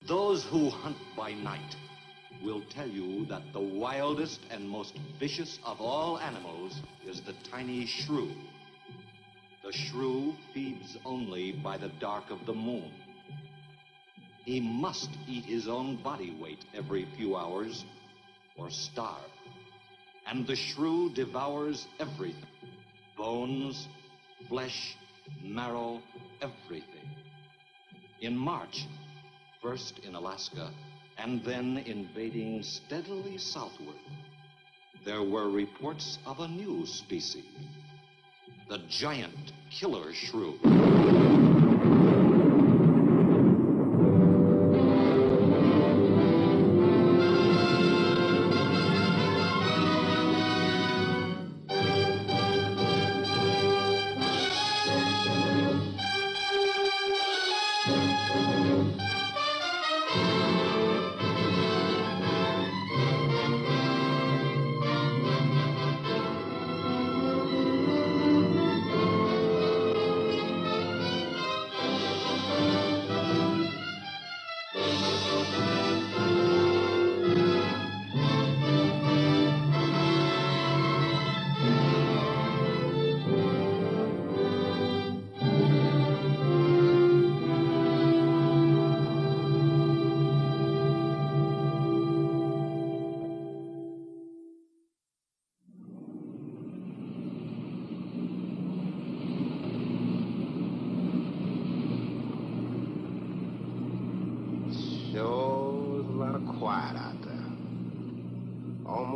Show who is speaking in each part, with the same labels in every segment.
Speaker 1: Those who hunt by night will tell you that the wildest and most vicious of all animals is the tiny shrew. The shrew feeds only by the dark of the moon. He must eat his own body weight every few hours or starve. And the shrew devours everything. Bones, flesh, marrow, everything. In March, first in Alaska, and then invading steadily southward, there were reports of a new species, the giant killer shrew.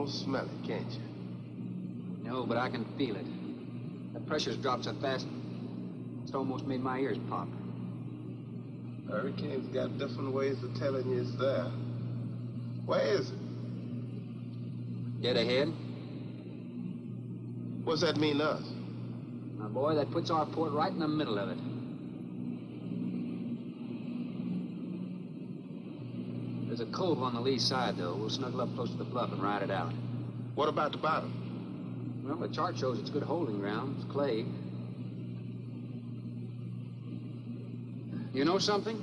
Speaker 2: Smell it, can't you?
Speaker 3: No, but I can feel it. The pressure's dropped so fast, it's almost made my ears pop.
Speaker 2: Hurricane's got different ways of telling you it's there. Where is it?
Speaker 3: Dead ahead.
Speaker 2: What's that mean to us?
Speaker 3: My boy, that puts our port right in the middle of it. There's a cove on the lee side, though. We'll snuggle up close to the bluff and ride it out.
Speaker 2: What about the bottom?
Speaker 3: Well, the chart shows it's good holding ground. It's clay. You know something?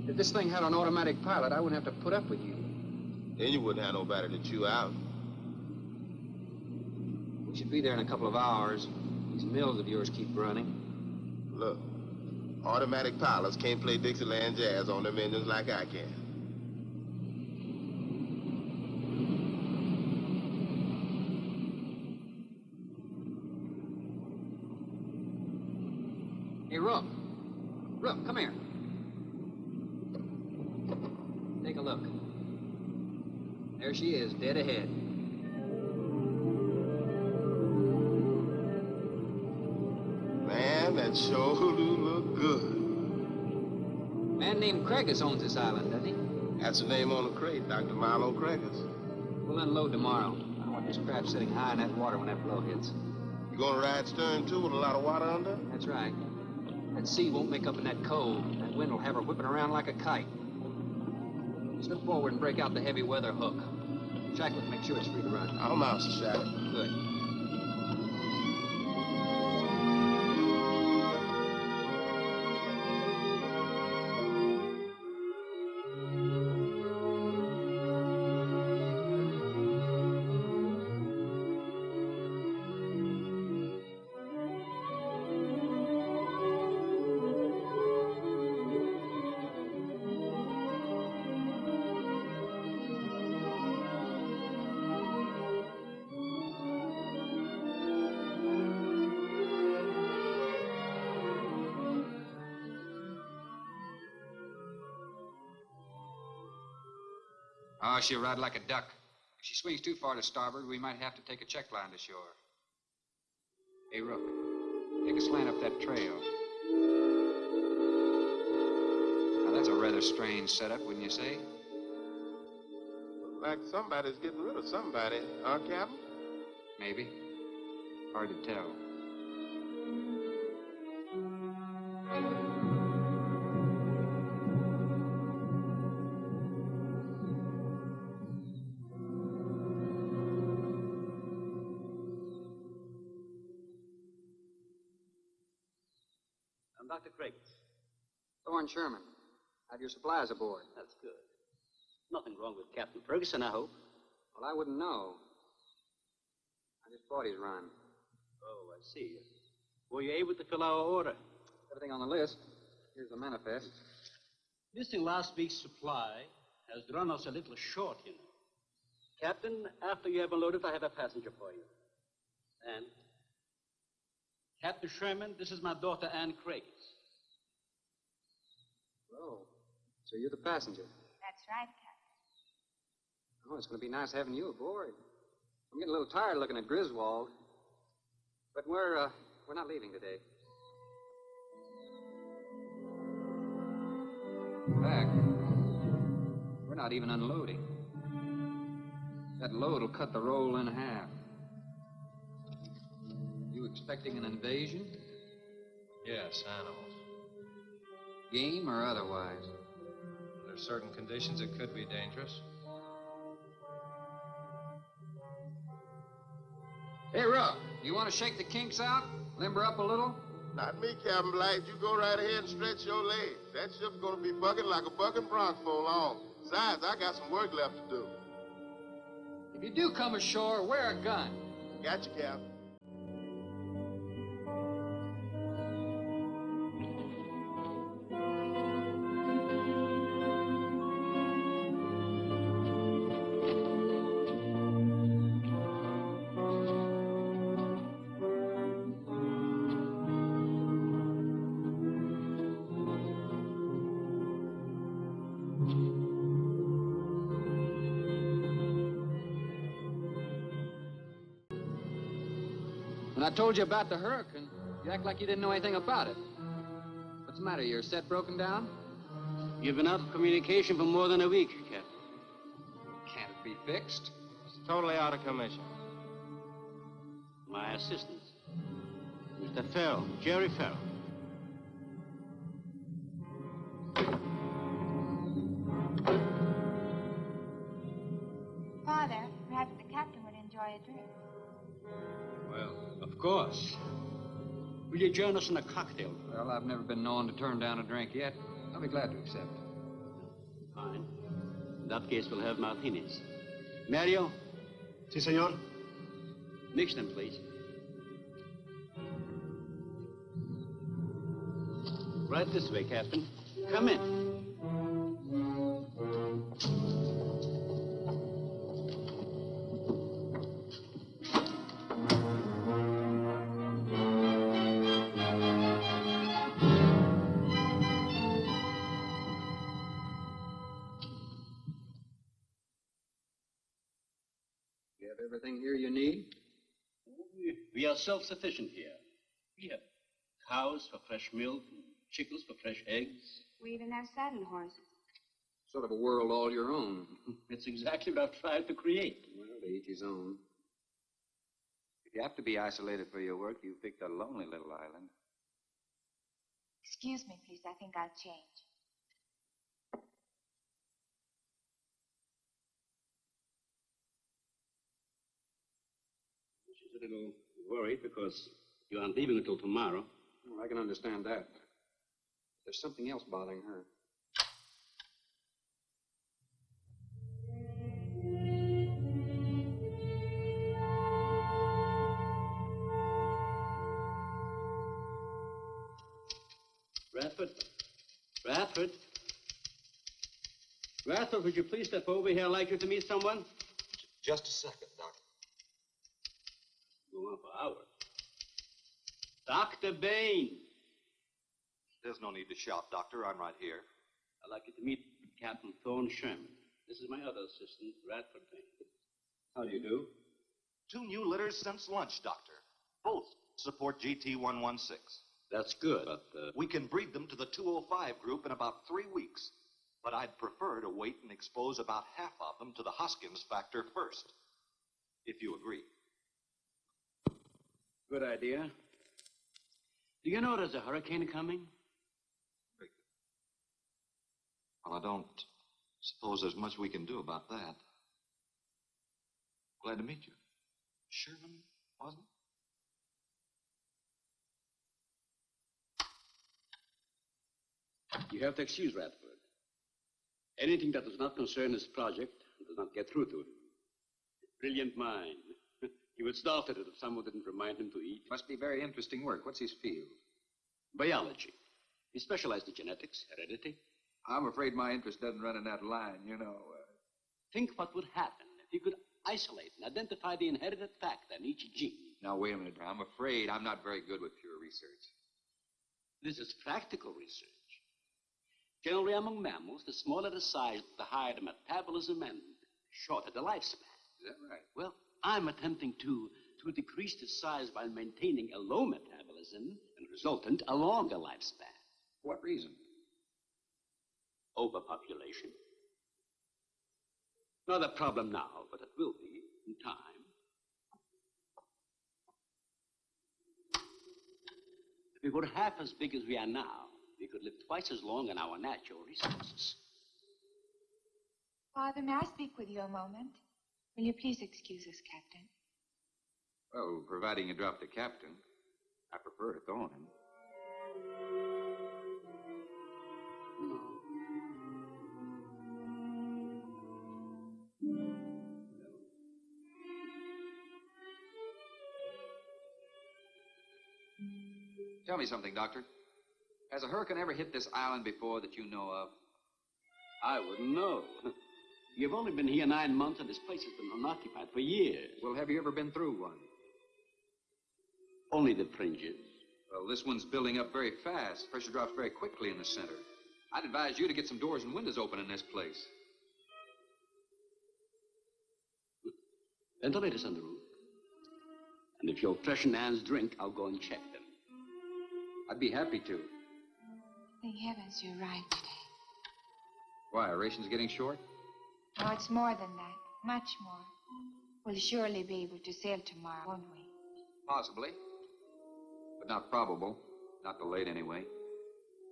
Speaker 3: If this thing had an automatic pilot, I wouldn't have to put up with you.
Speaker 2: Then you wouldn't have nobody to chew out.
Speaker 3: We should be there in a couple of hours. These mills of yours keep running.
Speaker 2: Look, automatic pilots can't play Dixieland jazz on them engines like I can.
Speaker 3: Hey, Rook. Rook, come here. Take a look. There she is, dead ahead.
Speaker 2: Man, that sure do look good.
Speaker 3: A man named Craigus owns this island, doesn't he?
Speaker 2: That's the name on the crate, Dr. Milo Craigus.
Speaker 3: We'll unload tomorrow. I don't want this crap sitting high in that water when that blow hits.
Speaker 2: You gonna ride stern, too, with a lot of water under?
Speaker 3: That's right. That sea won't make up in that cove. That wind will have her whipping around like a kite. Slip forward and break out the heavy weather hook. Shacklet, make sure it's free to run.
Speaker 2: I'll mouse the shackle.
Speaker 3: Good. Oh, she'll ride like a duck. If she swings too far to starboard, we might have to take a check line to shore. Hey, Rook, take a slant up that trail. Now, that's a rather strange setup, wouldn't you say?
Speaker 2: Like somebody's getting rid of somebody, huh, Captain?
Speaker 3: Maybe. Hard to tell.
Speaker 4: I'm Dr. Craigus.
Speaker 3: Thorne Sherman. Have your supplies aboard.
Speaker 4: That's good. Nothing wrong with Captain Ferguson, I hope.
Speaker 3: Well, I wouldn't know. I just bought his run.
Speaker 4: Oh, I see. Were you able to fill our order?
Speaker 3: Everything on the list. Here's the manifest.
Speaker 4: Missing last week's supply has run us a little short, you know. Captain, after you have unloaded, I have a passenger for you. Anne? Captain Sherman, this is my daughter, Anne Craig.
Speaker 3: Oh, so you're the passenger.
Speaker 5: That's right, Captain.
Speaker 3: Oh, it's going to be nice having you aboard. I'm getting a little tired looking at Griswold. But we're not leaving today. In fact, we're not even unloading. That load will cut the roll in half. You expecting an invasion?
Speaker 6: Yes, animals.
Speaker 3: Game or otherwise?
Speaker 6: Under certain conditions, it could be dangerous.
Speaker 3: Hey, Ruff, you want to shake the kinks out? Limber up a little?
Speaker 2: Not me, Captain Blight. You go right ahead and stretch your legs. That ship's gonna be bucking like a bucking bronc for long. Besides, I got some work left to do.
Speaker 3: If you do come ashore, wear a gun.
Speaker 2: Got you, Captain.
Speaker 3: When I told you about the hurricane, you act like you didn't know anything about it. What's the matter? Your set broken down?
Speaker 4: You've been out of communication for more than a week, Captain.
Speaker 3: Can't it be fixed?
Speaker 6: It's totally out of commission.
Speaker 4: My assistant, Mr. Farrell, Jerry Farrell.
Speaker 5: Father, perhaps the captain would enjoy a drink.
Speaker 4: Well, of course. Will you join us in a cocktail?
Speaker 3: Well, I've never been known to turn down a drink yet. I'll be glad to accept.
Speaker 4: Fine. In that case, we'll have martinis. Mario?
Speaker 7: Si, senor.
Speaker 4: Mix them, please. Right this way, Captain. Come in.
Speaker 3: You have everything here you need?
Speaker 4: We are self-sufficient here. We have cows for fresh milk, and chickens for fresh eggs.
Speaker 5: We even have saddle horses.
Speaker 3: Sort of a world all your own.
Speaker 4: It's exactly what I've tried to create.
Speaker 3: Well, to each his own. If you have to be isolated for your work, you picked a lonely little island.
Speaker 5: Excuse me, please. I think I'll change.
Speaker 4: She's a little worried because you aren't leaving until tomorrow.
Speaker 3: Well, I can understand that. There's something else bothering her.
Speaker 4: Radford? Radford? Radford, would you please step over here? I'd like you to meet someone.
Speaker 7: Just a second, Doctor.
Speaker 4: Go on for hours. Dr. Bain.
Speaker 1: There's no need to shout, Doctor. I'm right here.
Speaker 4: I'd like you to meet Captain Thorne Sherman. This is my other assistant, Radford Bain. How do you do?
Speaker 1: 2 new litters since lunch, Doctor. Both support GT116.
Speaker 4: That's good, but,
Speaker 1: We can breed them to the 205 group in about 3 weeks. But I'd prefer to wait and expose about half of them to the Hoskins factor first, if you agree.
Speaker 4: Good idea. Do you know there's a hurricane coming?
Speaker 1: Well, I don't suppose there's much we can do about that. Glad to meet you. Sherman, wasn't it?
Speaker 4: You have to excuse Radford. Anything that does not concern his project does not get through to him. Brilliant mind. He would start at it if someone didn't remind him to eat.
Speaker 8: Must be very interesting work. What's his field?
Speaker 4: Biology. He specialized in genetics, heredity.
Speaker 8: I'm afraid my interest doesn't run in that line, you know.
Speaker 4: Think what would happen if he could isolate and identify the inherited factor in each gene.
Speaker 8: Now, wait a minute. I'm afraid I'm not very good with pure research.
Speaker 4: This is practical research. Generally, among mammals, the smaller the size, the higher the metabolism and shorter the lifespan.
Speaker 8: Is that right?
Speaker 4: Well, I'm attempting to decrease the size by maintaining a low metabolism and resultant a longer lifespan.
Speaker 8: For what reason?
Speaker 4: Overpopulation. Not a problem now, but it will be in time. If we were half as big as we are now, we could live twice as long on our natural resources.
Speaker 5: Father, may I speak with you a moment? Will you please excuse us, Captain?
Speaker 8: Well, providing you drop the captain, I prefer to throw him. Tell me something, Doctor. Has a hurricane ever hit this island before that you know of?
Speaker 4: I wouldn't know. You've only been here 9 months, and this place has been unoccupied for years.
Speaker 8: Well, have you ever been through one?
Speaker 4: Only the fringes.
Speaker 8: Well, this one's building up very fast. Pressure drops very quickly in the center. I'd advise you to get some doors and windows open in this place.
Speaker 4: Ventilators on the roof. And if you'll freshen Anne's drink, I'll go and check them.
Speaker 8: I'd be happy to.
Speaker 5: Thank heavens you're right today.
Speaker 8: Why, are rations getting short?
Speaker 5: No, it's more than that. Much more. We'll surely be able to sail tomorrow, won't we?
Speaker 8: Possibly. But not probable. Not delayed, anyway.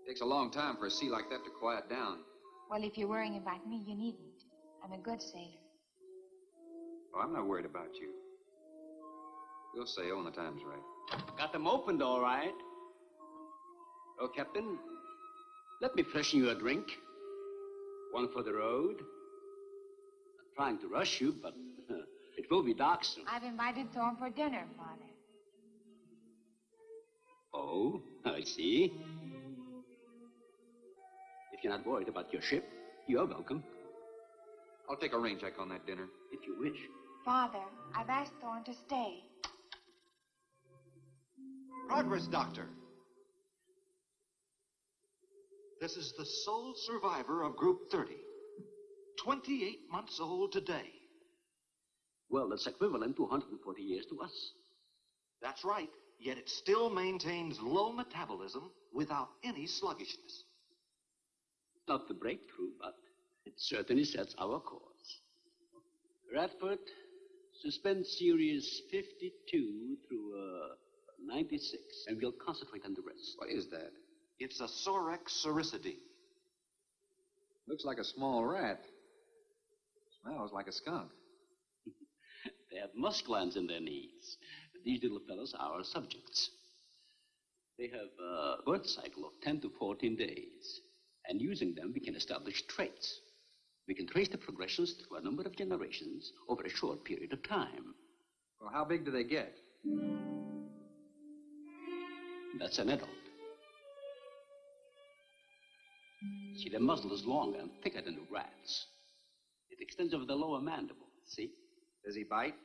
Speaker 8: Takes a long time for a sea like that to quiet down.
Speaker 5: Well, if you're worrying about me, you needn't. I'm a good sailor.
Speaker 8: Oh, I'm not worried about you. We'll sail when the time's right.
Speaker 4: Got them opened, all right. Oh, Captain, let me freshen you a drink. One for the road. Not trying to rush you, but it will be dark soon.
Speaker 5: I've invited Thorne for dinner, Father.
Speaker 4: Oh, I see. If you're not worried about your ship, you're welcome.
Speaker 8: I'll take a rain check on that dinner.
Speaker 4: If you wish.
Speaker 5: Father, I've asked Thorne to stay.
Speaker 1: Progress, Doctor. This is the sole survivor of Group 30. 28 months old today.
Speaker 4: Well, that's equivalent to 140 years to us.
Speaker 1: That's right, yet it still maintains low metabolism without any sluggishness.
Speaker 4: Not the breakthrough, but it certainly sets our course. Radford, suspend series 52 through 96, and we'll concentrate on the rest.
Speaker 8: What is that?
Speaker 1: It's a Sorex cericidae.
Speaker 8: Looks like a small rat. Smells like a skunk.
Speaker 4: They have musk glands in their knees. These little fellows are our subjects. They have a birth cycle of 10 to 14 days. And using them, we can establish traits. We can trace the progressions through a number of generations over a short period of time.
Speaker 8: Well, how big do they get?
Speaker 4: That's an adult. See, the muzzle is longer and thicker than the rat's. It extends over the lower mandible, see?
Speaker 8: Does he bite?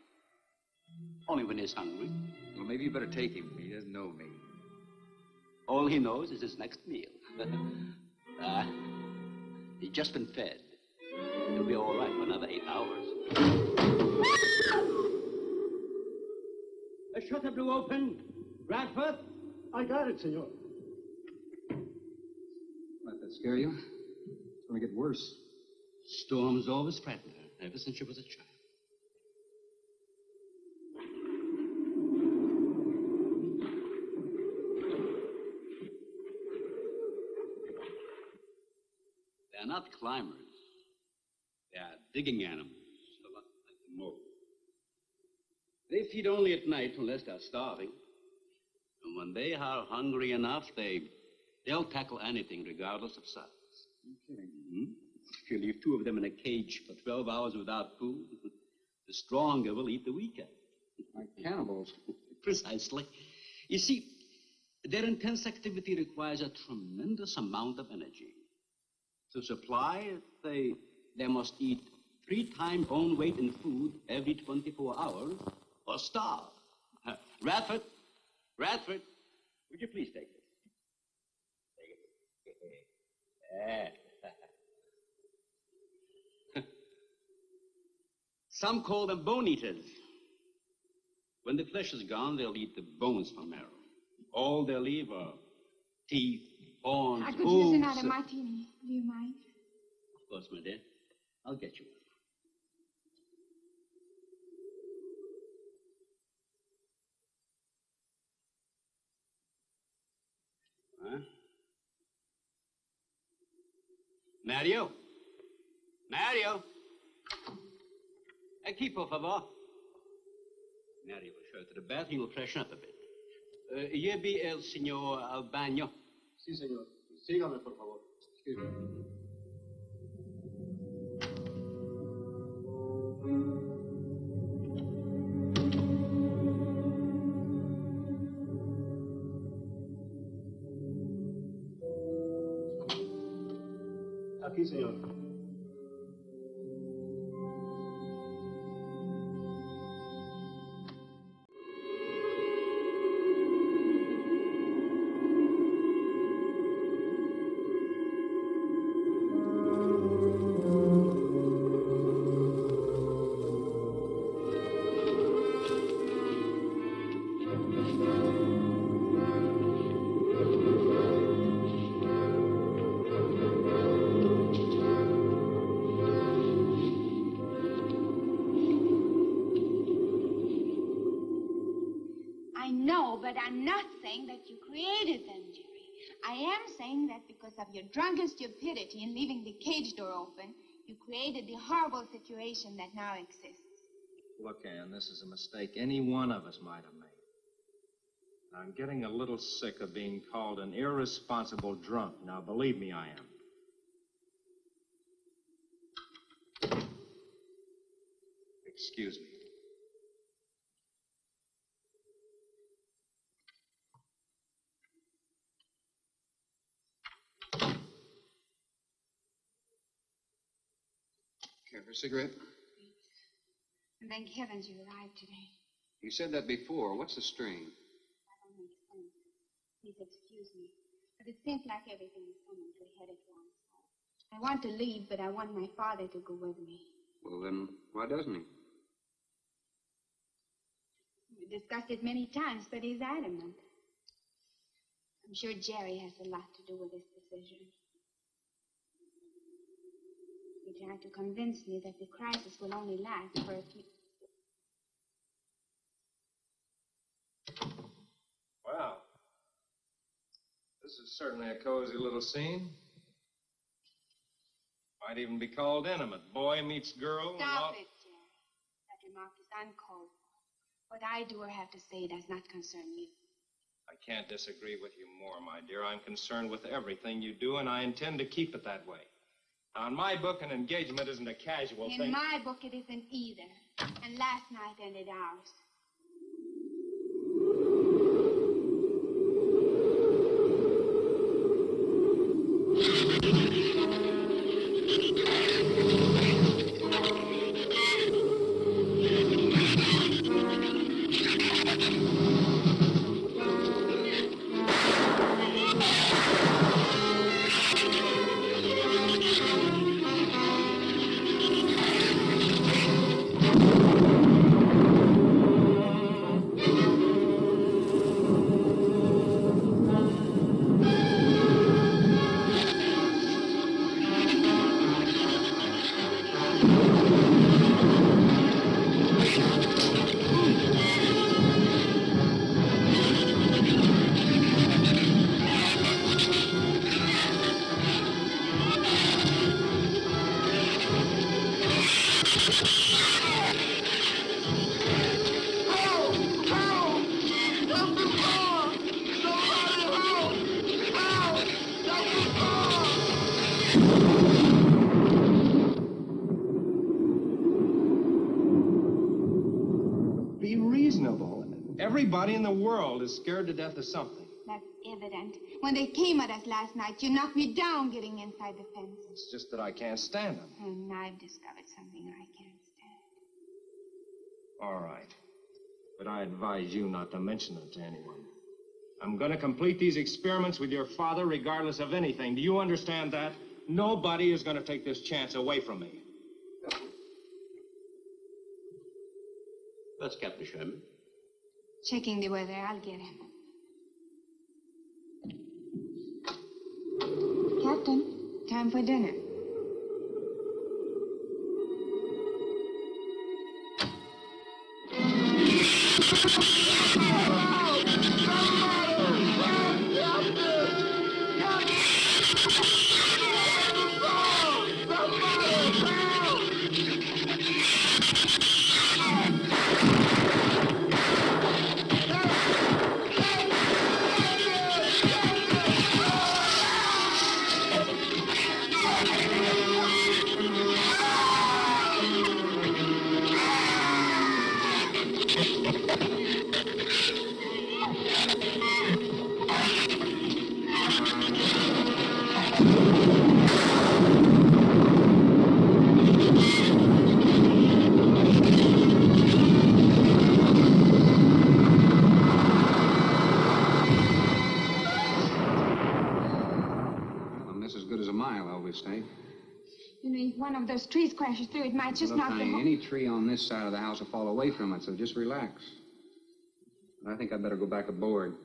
Speaker 4: Only when he's hungry.
Speaker 8: Well, maybe you better take him. He doesn't know me.
Speaker 4: All he knows is his next meal. He's just been fed. He'll be all right for another 8 hours. The shutter blew open. Bradford?
Speaker 7: I got it, senor.
Speaker 8: Let that scare you? It's going to get worse.
Speaker 4: Storms always frighten her, ever since she was a child. They're not climbers. They are digging animals, a lot like the mole. They feed only at night unless they're starving. And when they are hungry enough, they'll tackle anything regardless of size.
Speaker 8: You're kidding.
Speaker 4: Mm-hmm. you leave 2 of them in a cage for 12 hours without food, the stronger will eat the weaker.
Speaker 3: Like cannibals.
Speaker 4: Precisely. You see, their intense activity requires a tremendous amount of energy. To supply it, they must eat 3 times bone weight in food every 24 hours or starve. Radford, would you please take this? Take it. Some call them bone eaters. When the flesh is gone, they'll eat the bones from marrow. All they'll leave are teeth, horns,
Speaker 5: I could
Speaker 4: hooves.
Speaker 5: use another martini. Do you mind?
Speaker 4: Of course, my dear. I'll get you one. Huh? Mario? Aquí, por favor. Mario will show to the bath. He will freshen up a bit. Here be el señor al baño.
Speaker 7: Sí, señor. Sígame, por favor.
Speaker 4: Excuse me.
Speaker 7: Aquí, señor.
Speaker 5: But I'm not saying that you created them, Jerry. I am saying that because of your drunken stupidity in leaving the cage door open, you created the horrible situation that now exists.
Speaker 6: Look, Ann, this is a mistake any one of us might have made. I'm getting a little sick of being called an irresponsible drunk. Now, believe me, I am. Excuse me.
Speaker 8: Care for a cigarette?
Speaker 5: And thank heavens you arrived today.
Speaker 8: You said that before. What's the strain?
Speaker 5: I don't make sense. Please excuse me. But it seems like everything is coming to a head at once. I want to leave, but I want my father to go with me.
Speaker 8: Well, then, why doesn't he?
Speaker 5: We discussed it many times, but he's adamant. I'm sure Jerry has a lot to do with this decision. He tried to convince me that the crisis will only last for a few...
Speaker 6: Wow. This is certainly a cozy little scene. Might even be called intimate. Boy meets girl.
Speaker 5: Stop it, Jerry. That remark is uncalled for. What I do or have to say does not concern you.
Speaker 6: I can't disagree with you more, my dear. I'm concerned with everything you do, and I intend to keep it that way. Now, in my book, an engagement isn't a casual thing.
Speaker 5: In my book, it isn't either. And last night ended ours.
Speaker 6: Everybody in the world is scared to death of something.
Speaker 5: That's evident. When they came at us last night, you knocked me down getting inside the fence.
Speaker 6: It's just that I can't stand them.
Speaker 5: And I've discovered something I can't stand.
Speaker 6: All right. But I advise you not to mention it to anyone. I'm going to complete these experiments with your father regardless of anything. Do you understand that? Nobody is going to take this chance away from me.
Speaker 4: That's Captain Sherman.
Speaker 5: Checking the weather. I'll get him. Captain, time for dinner. You know, if one of those trees crashes through, it might just
Speaker 8: Look,
Speaker 5: knock the
Speaker 8: honey,
Speaker 5: whole...
Speaker 8: any tree on this side of the house will fall away from it, so just relax. But I think I'd better go back aboard.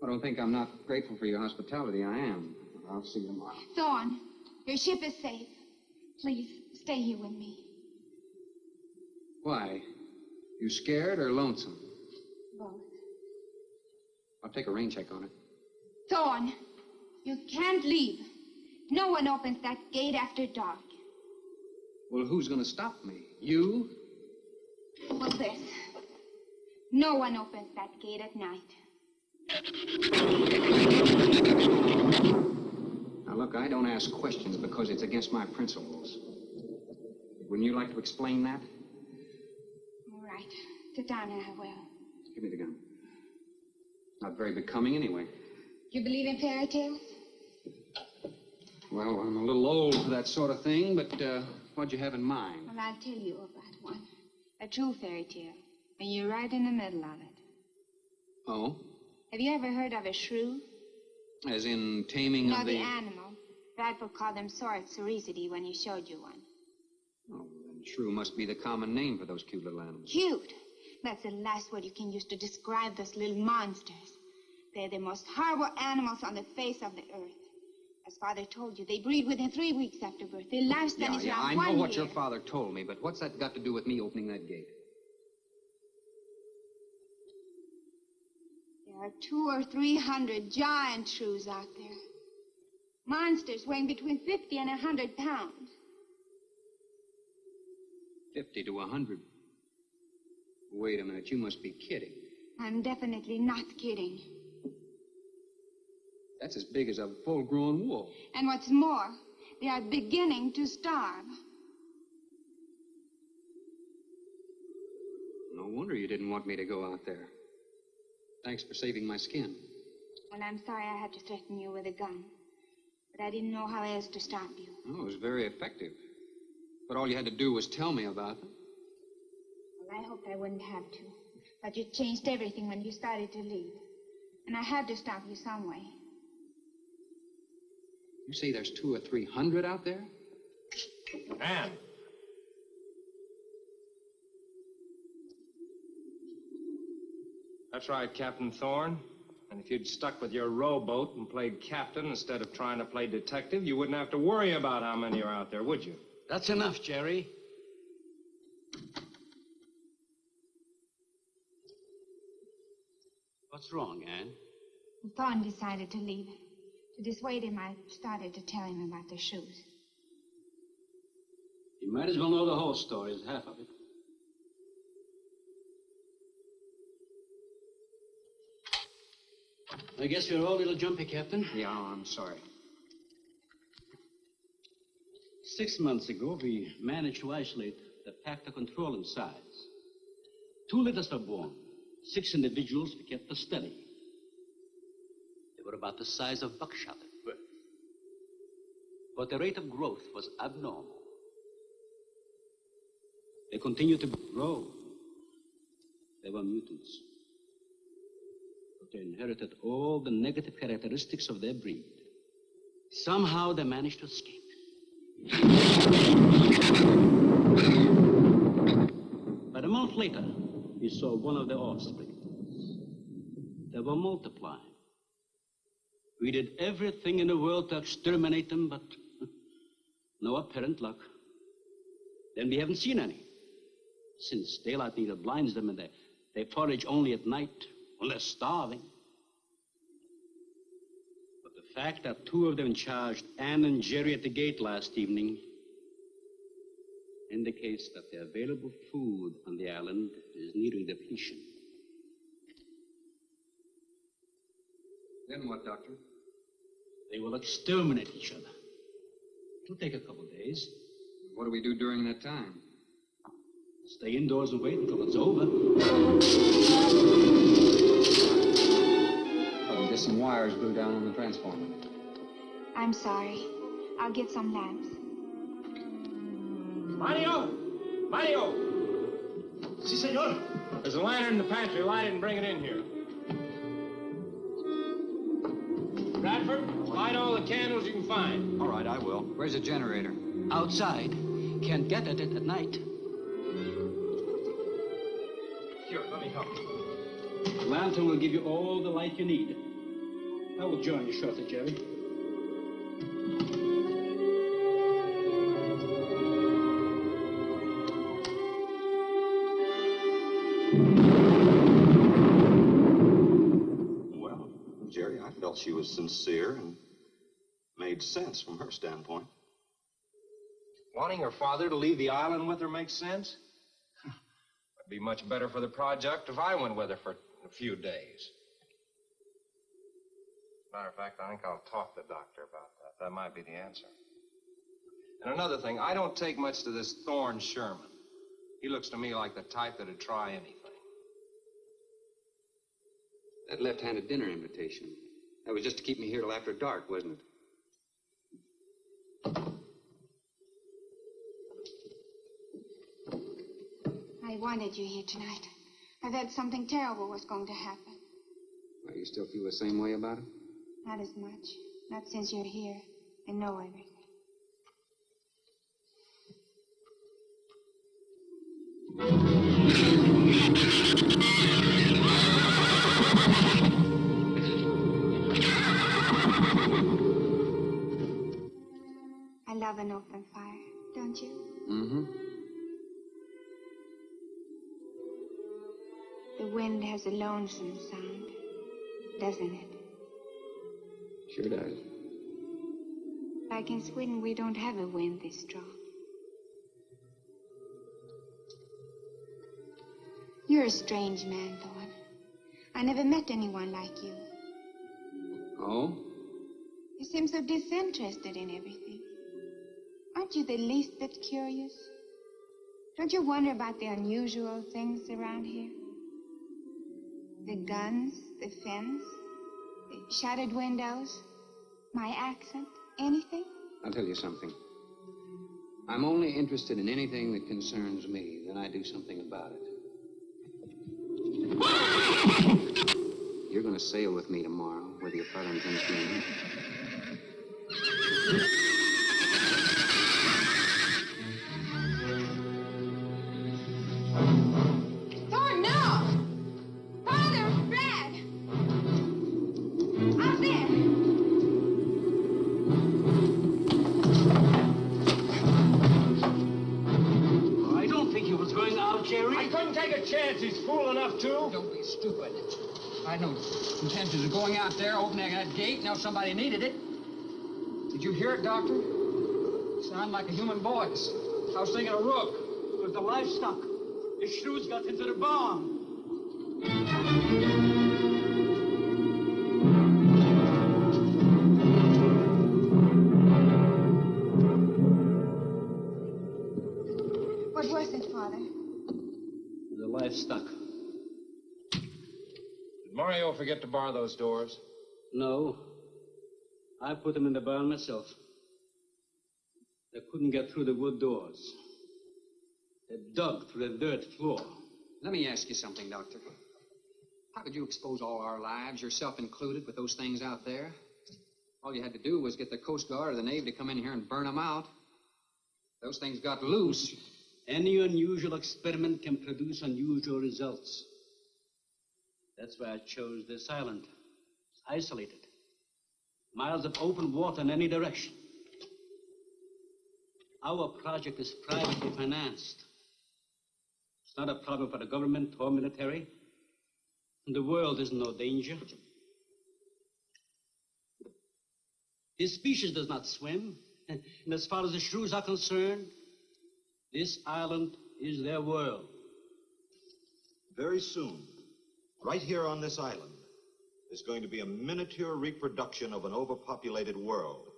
Speaker 8: I don't think I'm not grateful for your hospitality. I am. I'll see you tomorrow.
Speaker 5: Thorne, your ship is safe. Please, stay here with me.
Speaker 8: Why? You scared or lonesome?
Speaker 5: Both.
Speaker 8: I'll take a rain check on it.
Speaker 5: Thorne, you can't leave. No one opens that gate after dark.
Speaker 8: Well, who's going to stop me? You?
Speaker 5: Well, this. No one opens that gate at night.
Speaker 8: Now, look, I don't ask questions because it's against my principles. Wouldn't you like to explain that?
Speaker 5: All right. Sit down and I will.
Speaker 8: Give me the gun. Not very becoming anyway.
Speaker 5: You believe in fairy tales?
Speaker 8: Well, I'm a little old for that sort of thing, but what'd you have in mind?
Speaker 5: Well, I'll tell you about one. A true fairy tale. And you're right in the middle of it.
Speaker 8: Oh?
Speaker 5: Have you ever heard of a shrew?
Speaker 8: As in taming
Speaker 5: No,
Speaker 8: of
Speaker 5: the animal. Bradford called them sorority when you showed you one.
Speaker 8: Oh, then shrew must be the common name for those cute little animals.
Speaker 5: Cute. That's the last word you can use to describe those little monsters. They're the most horrible animals on the face of the earth. As Father told you, they breed within 3 weeks after birth. Their lifespan is around 1 year.
Speaker 8: I know what your father told me, but what's that got to do with me opening that gate?
Speaker 5: There are 200 or 300 giant shrews out there. Monsters weighing between 50 and 100 pounds.
Speaker 8: 50 to 100. Wait a minute, you must be kidding.
Speaker 5: I'm definitely not kidding.
Speaker 8: That's as big as a full-grown wolf.
Speaker 5: And what's more, they are beginning to starve.
Speaker 8: No wonder you didn't want me to go out there. Thanks for saving my skin.
Speaker 5: Well, I'm sorry I had to threaten you with a gun. But I didn't know how else to stop you.
Speaker 8: Oh, it was very effective. But all you had to do was tell me about them.
Speaker 5: Well, I hoped I wouldn't have to. But you changed everything when you started to leave. And I had to stop you some way.
Speaker 8: You say there's 200 or 300 out there?
Speaker 6: Anne. That's right, Captain Thorne. And if you'd stuck with your rowboat and played captain instead of trying to play detective, you wouldn't have to worry about how many are out there, would you?
Speaker 4: That's enough, Jerry. What's wrong, Anne?
Speaker 5: Thorne decided to leave. To dissuade him, I started to tell him about the shoes.
Speaker 4: You might as well know the whole story as half of it. I guess you're all a little jumpy, Captain.
Speaker 8: Yeah, I'm sorry.
Speaker 4: 6 months ago, we managed to isolate the factor controlling sides. 2 litters were born. 6 individuals we kept for study. They were about the size of buckshot at birth. But the rate of growth was abnormal. They continued to grow. They were mutants. But they inherited all the negative characteristics of their breed. Somehow they managed to escape. But a month later, we saw one of their offspring. They were multiplying. We did everything in the world to exterminate them, but no apparent luck. Then we haven't seen any. Since daylight neither blinds them and they forage only at night when they're starving. But the fact that 2 of them charged Anne and Jerry at the gate last evening indicates that the available food on the island is nearing depletion.
Speaker 8: Then what, Doctor?
Speaker 4: They will exterminate each other. It'll take a couple days.
Speaker 8: What do we do during that time?
Speaker 4: Stay indoors and wait until it's over.
Speaker 8: Oh, just some wires blew down on the transformer.
Speaker 5: I'm sorry. I'll get some lamps.
Speaker 6: Mario! Mario!
Speaker 7: Si, senor.
Speaker 6: There's a lantern in the pantry. Light it and bring it in here. Bradford, light all the candles you can find.
Speaker 1: All right, I will.
Speaker 8: Where's the generator?
Speaker 4: Outside. Can't get at it at night.
Speaker 6: Here, let me help you.
Speaker 4: The lantern will give you all the light you need. I will join you shortly, Jerry.
Speaker 1: Well, Jerry, I felt she was sincere and made sense from her standpoint.
Speaker 6: Wanting her father to leave the island with her makes sense? It'd be much better for the project if I went with her for a few days. Matter of fact, I think I'll talk to the doctor about that. That might be the answer. And another thing, I don't take much to this Thorne Sherman. He looks to me like the type that'd try anything.
Speaker 8: That left-handed dinner invitation. That was just to keep me here till after dark, wasn't it?
Speaker 5: I wanted you here tonight. I thought something terrible was going to happen.
Speaker 8: Well, you still feel the same way about it?
Speaker 5: Not as much. Not since you're here and know everything. I love an open fire, don't you?
Speaker 8: Mm-hmm.
Speaker 5: The wind has a lonesome sound, doesn't it?
Speaker 8: Sure does.
Speaker 5: Like in Sweden, we don't have a wind this strong. You're a strange man, Thorne. I never met anyone like you.
Speaker 8: Oh?
Speaker 5: You seem so disinterested in everything. Aren't you the least bit curious? Don't you wonder about the unusual things around here? The guns, the fence, the shattered windows, my accent, anything?
Speaker 8: I'll tell you something. I'm only interested in anything that concerns me. Then I do something about it. You're going to sail with me tomorrow, whether your father intends to or not.
Speaker 5: Thorne, no! Father, Brad! Out there!
Speaker 4: I don't think he was going out, Jerry.
Speaker 6: I couldn't take a chance. He's fool enough to.
Speaker 8: Don't be stupid. I had no intentions of going out there, opening that gate, now somebody needed it. Did you hear it, Doctor? It sounded like a human voice. I was thinking of Rook.
Speaker 4: It was the livestock. The shrews got into the barn.
Speaker 5: What was it, Father?
Speaker 4: The livestock.
Speaker 6: Mario forget to bar those doors?
Speaker 4: No. I put them in the barn myself. They couldn't get through the wood doors. They dug through the dirt floor.
Speaker 8: Let me ask you something, Doctor. How could you expose all our lives, yourself included, with those things out there? All you had to do was get the Coast Guard or the Navy to come in here and burn them out. Those things got loose.
Speaker 4: Any unusual experiment can produce unusual results. That's why I chose this island. It's isolated. Miles of open water in any direction. Our project is privately financed. It's not a problem for the government or military. The world is in no danger. This species does not swim. And as far as the shrews are concerned, this island is their world.
Speaker 1: Very soon, right here on this island, there's going to be a miniature reproduction of an overpopulated world.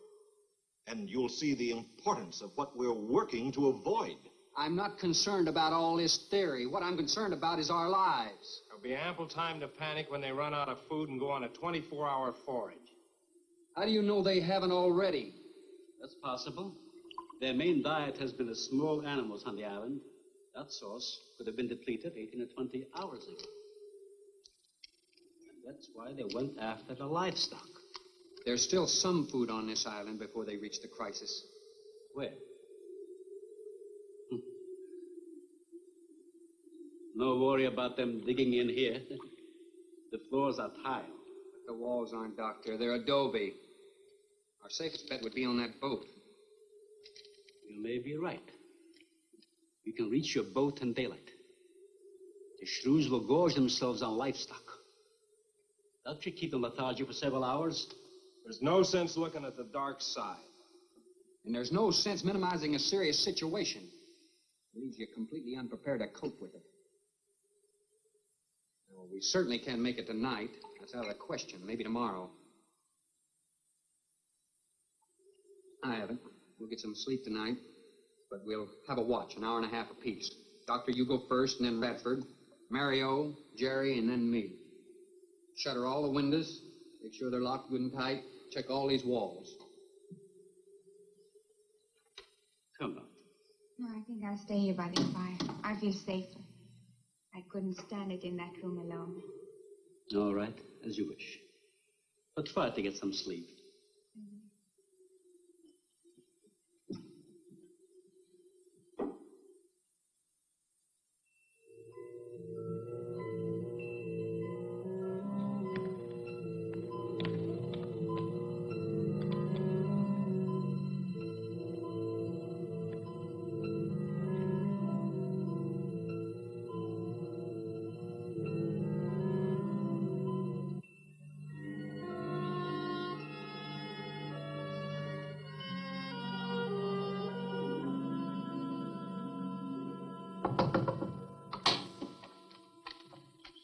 Speaker 1: And you'll see the importance of what we're working to avoid.
Speaker 8: I'm not concerned about all this theory. What I'm concerned about is our lives.
Speaker 6: There'll be ample time to panic when they run out of food and go on a 24-hour forage.
Speaker 8: How do you know they haven't already?
Speaker 4: That's possible. Their main diet has been the small animals on the island. That source could have been depleted 18 or 20 hours ago. And that's why they went after the livestock.
Speaker 8: There's still some food on this island before they reach the crisis.
Speaker 4: Where? No worry about them digging in here. The floors are tile.
Speaker 8: But the walls aren't, Doctor. They're adobe. Our safest bet would be on that boat.
Speaker 4: You may be right. You can reach your boat in daylight. The shrews will gorge themselves on livestock. That should keep them lethargic for several hours.
Speaker 6: There's no sense looking at the dark side.
Speaker 8: And there's no sense minimizing a serious situation. It leaves you completely unprepared to cope with it. Well, we certainly can't make it tonight. That's out of the question. Maybe tomorrow. I haven't. We'll get some sleep tonight, but we'll have a watch, an hour and a half apiece. Doctor, you go first, and then Radford, Mario, Jerry, and then me. Shutter all the windows, make sure they're locked good and tight, check all these walls.
Speaker 4: Come on.
Speaker 5: No, I think I'll stay here by the fire. I feel safer. I couldn't stand it in that room alone.
Speaker 4: All right, as you wish. But try to get some sleep.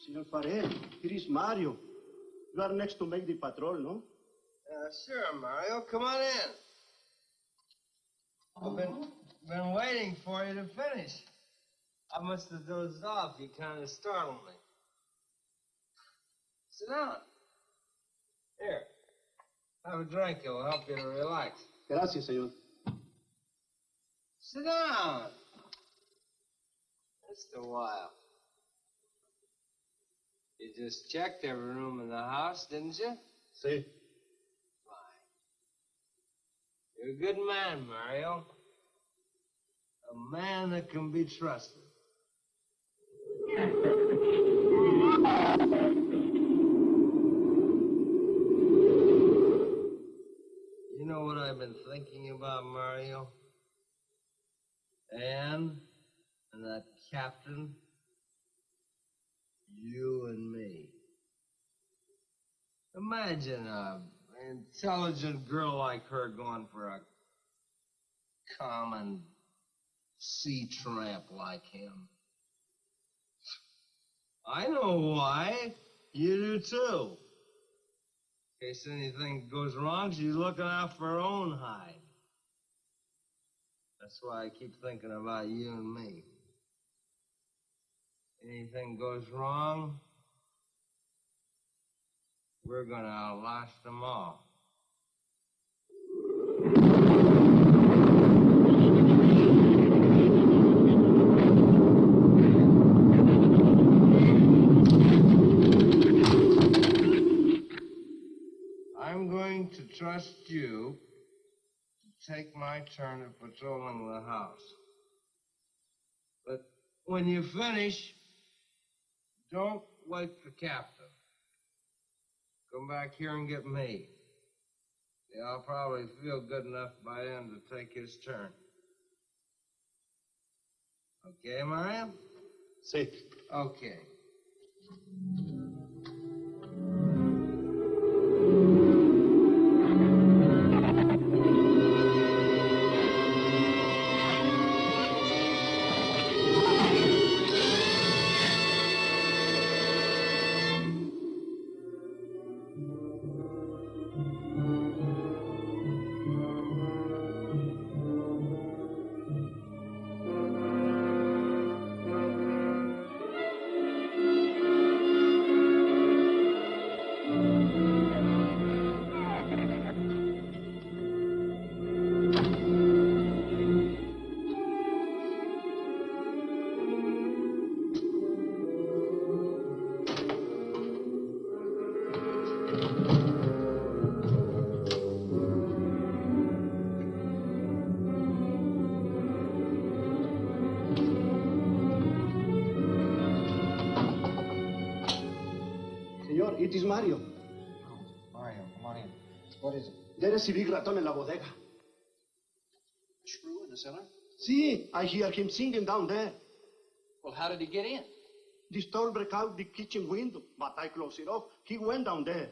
Speaker 7: Senor Farel, here is Mario. You are next to make the patrol, no?
Speaker 9: Sure, Mario. Come on in. I've been waiting for you to finish. I must have dozed off. You kind of startled me. Sit down. Here. Have a drink. It'll help you to relax.
Speaker 7: Gracias, señor.
Speaker 9: Sit down. Just a while. You just checked every room in the house, didn't you?
Speaker 7: Sí.
Speaker 9: Fine. You're a good man, Mario. A man that can be trusted. You know what I've been thinking about, Mario? Anne and that captain. You and me. Imagine an intelligent girl like her going for a common sea tramp like him. I know why. You do too. In case anything goes wrong, she's looking out for her own hide. That's why I keep thinking about you and me. Anything goes wrong, we're gonna outlast them all. I'm going to trust you to take my turn at patrolling the house. But when you finish, don't wake the captain. Come back here and get me. Yeah, I'll probably feel good enough by then to take his turn. Okay, Mario?
Speaker 7: Sí.
Speaker 9: Okay.
Speaker 7: Señor, it is Mario.
Speaker 8: Mario, come on in. What is it?
Speaker 7: There is a big ratón en la bodega.
Speaker 4: A shrew in the cellar?
Speaker 7: See, I hear him singing down there.
Speaker 4: Well, how did he get in?
Speaker 7: The storm broke out the kitchen window, but I closed it off. He went down there.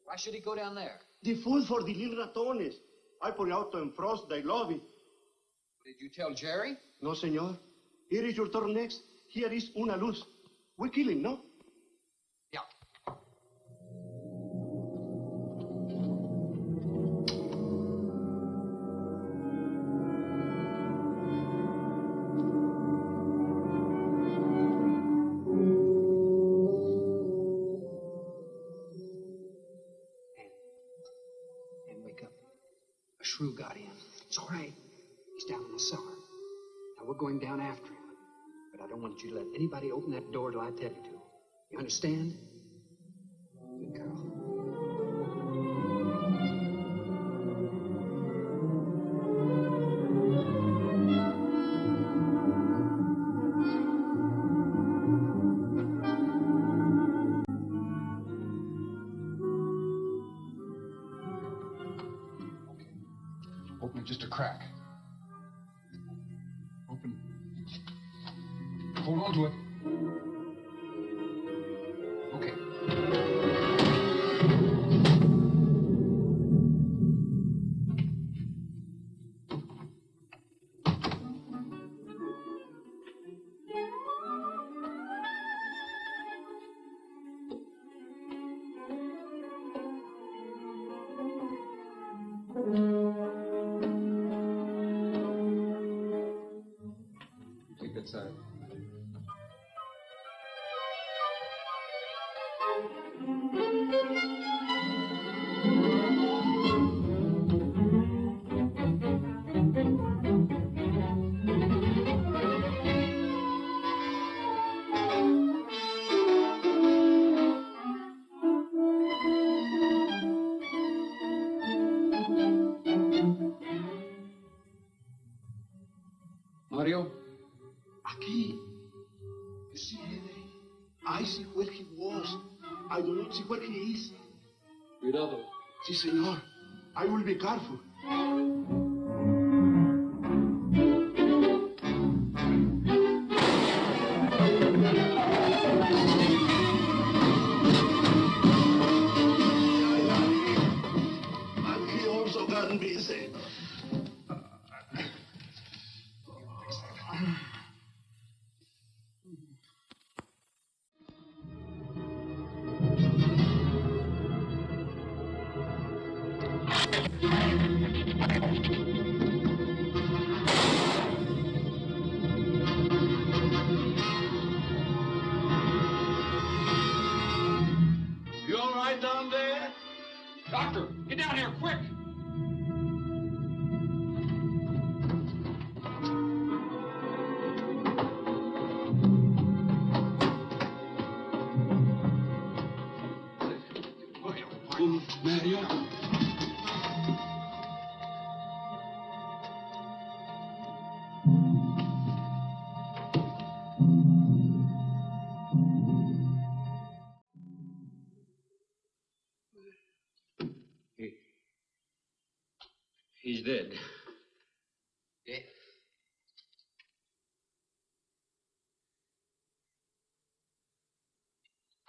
Speaker 3: Why should he go down there?
Speaker 7: The food for the little ratones. I put it out to frost. They love it.
Speaker 3: Did you tell Jerry?
Speaker 7: No, senor. Here is your turn next. Here is una luz. We kill him, no?
Speaker 3: Yeah. And wake up. A shrew got in. It's all right. He's down in the cellar. Now we're going down after him. But I don't want you to let anybody open that door till I tell you to. You understand? Good girl.
Speaker 8: Open it just a crack. Open. Hold on to it. Okay. Take that side. Mario?
Speaker 7: Aquí. You see, I see where he was. I do not see where he is.
Speaker 4: Cuidado.
Speaker 7: Si, senor. I will be careful. And he also got busy.
Speaker 2: You all right down there?
Speaker 4: dead.
Speaker 8: Yeah.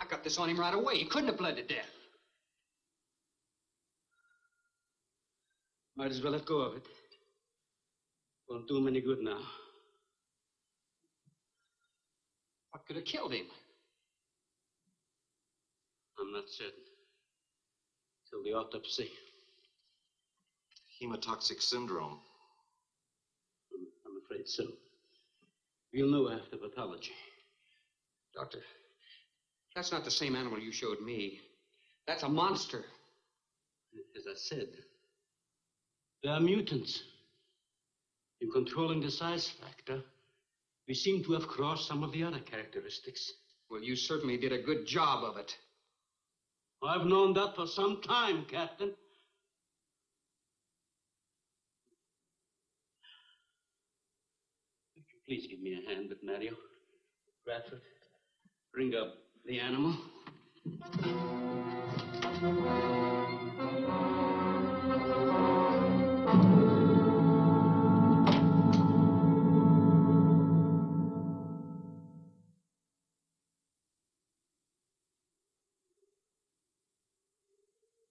Speaker 8: I got this on him right away. He couldn't have bled to death.
Speaker 4: Might as well let go of it. Won't do him any good now.
Speaker 8: What could have killed him?
Speaker 4: I'm not certain. Till the autopsy.
Speaker 1: Hemotoxic syndrome.
Speaker 4: I'm afraid so. We'll know after pathology.
Speaker 8: Doctor, that's not the same animal you showed me. That's a monster.
Speaker 4: As I said, they are mutants. In controlling the size factor, we seem to have crossed some of the other characteristics.
Speaker 8: Well, you certainly did a good job of it.
Speaker 4: I've known that for some time, Captain. Would you please give me a hand with Mario? Bradford, bring up the animal.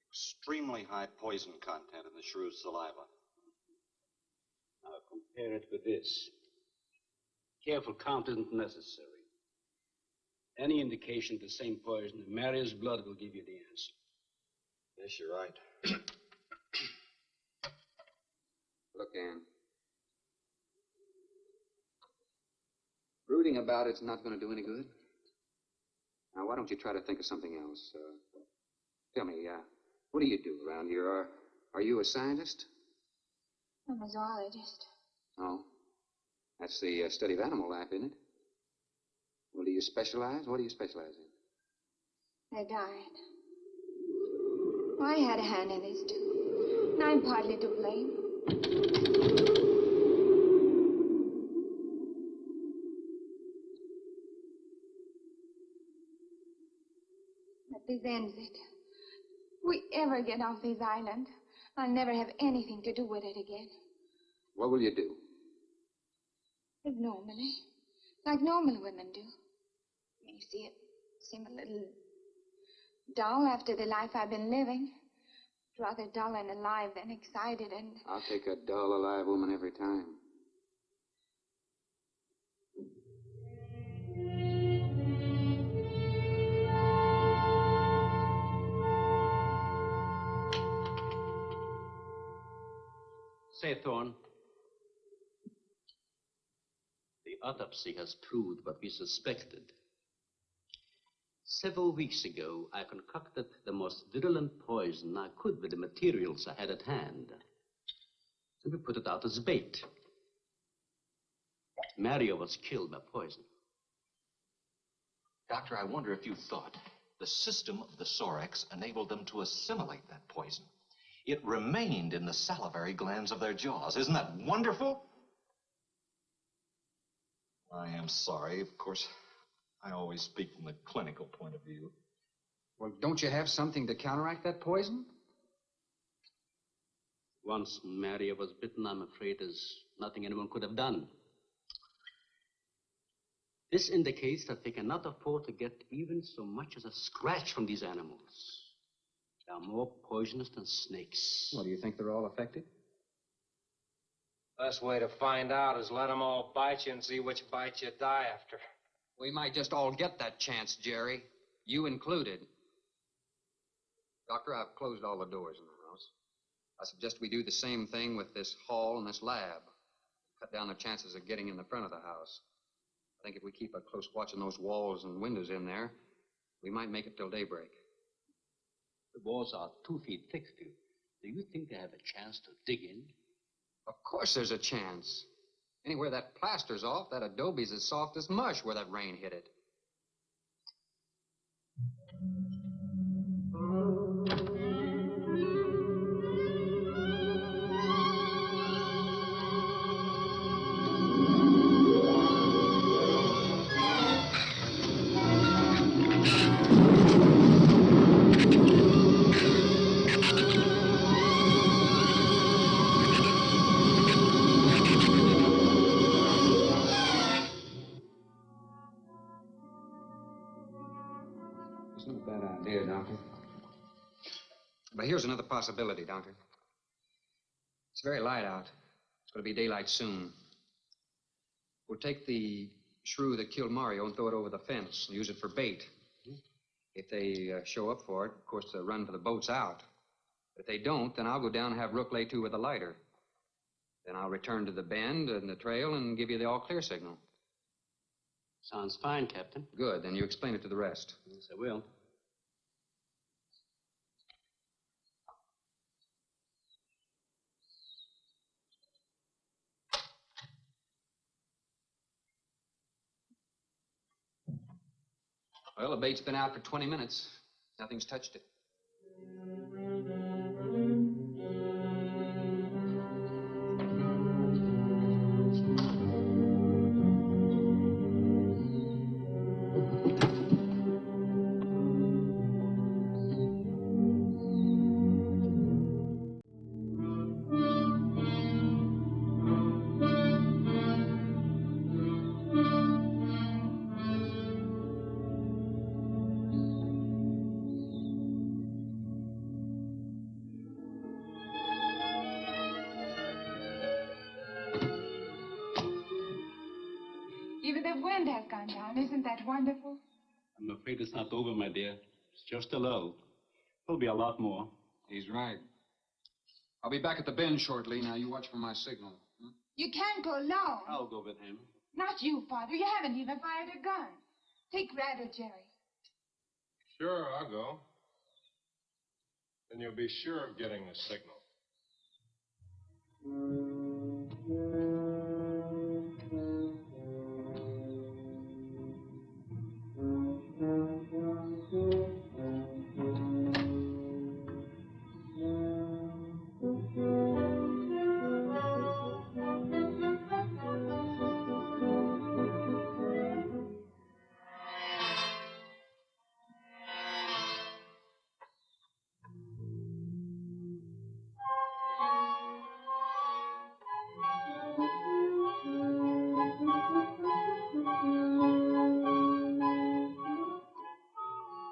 Speaker 1: Extremely high poison content in the shrew's saliva.
Speaker 4: Now compare it with this. Careful count isn't necessary. Any indication of the same poison in Mario's blood will give you the answer.
Speaker 1: Yes, you're right.
Speaker 8: Look, Ann. Brooding about it's not going to do any good. Now, why don't you try to think of something else? Tell me, what do you do around here? Are you a scientist?
Speaker 5: I'm a zoologist.
Speaker 8: Oh. That's the study of animal life, isn't it? Well, do you specialize? What do you specialize in?
Speaker 5: They died. Well, I had a hand in this, too. And I'm partly to blame. But this ends it. If we ever get off this island, I'll never have anything to do with it again.
Speaker 8: What will you do?
Speaker 5: Live normally, like normal women do. You see, it seemed a little dull after the life I've been living. Rather dull and alive than excited and...
Speaker 8: I'll take a dull, alive woman every time.
Speaker 4: Say, Thorne, the autopsy has proved what we suspected. Several weeks ago, I concocted the most virulent poison I could with the materials I had at hand. And we put it out as bait. Mario was killed by poison.
Speaker 1: Doctor, I wonder if you thought the system of the Sorex enabled them to assimilate that poison. It remained in the salivary glands of their jaws. Isn't that wonderful? I am sorry. Of course, I always speak from the clinical point of view.
Speaker 8: Well, don't you have something to counteract that poison?
Speaker 4: Once Mario was bitten, I'm afraid there's nothing anyone could have done. This indicates that they cannot afford to get even so much as a scratch from these animals. They are more poisonous than snakes.
Speaker 8: Well, do you think they're all affected?
Speaker 6: Best way to find out is let them all bite you and see which bite you die after.
Speaker 8: We might just all get that chance, Jerry. You included. Doctor, I've closed all the doors in the house. I suggest we do the same thing with this hall and this lab. Cut down the chances of getting in the front of the house. I think if we keep a close watch on those walls and windows in there, we might make it till daybreak.
Speaker 4: The walls are 2 feet thick, Phil. Do you think they have a chance to dig in?
Speaker 8: Of course there's a chance. Anywhere that plaster's off, that adobe's as soft as mush where that rain hit it. Bad idea, Doctor. But here's another possibility, Doctor. It's very light out. It's going to be daylight soon. We'll take the shrew that killed Mario and throw it over the fence and use it for bait. If they show up for it, of course, they'll run for the boats out. If they don't, then I'll go down and have Rook lay to with a lighter. Then I'll return to the bend and the trail and give you the all-clear signal.
Speaker 4: Sounds fine, Captain.
Speaker 8: Good. Then you explain it to the rest.
Speaker 4: Yes, I will.
Speaker 8: Well, the bait's been out for 20 minutes. Nothing's touched it.
Speaker 5: Even the wind has gone down. Isn't that wonderful?
Speaker 4: I'm afraid it's not over, my dear. It's just a lull. There'll be a lot more.
Speaker 8: He's right. I'll be back at the bend shortly. Now, you watch for my signal.
Speaker 5: You can't go alone.
Speaker 4: I'll go with him.
Speaker 5: Not you, Father. You haven't even fired a gun. Take Red or Jerry.
Speaker 6: Sure, I'll go. Then you'll be sure of getting the signal.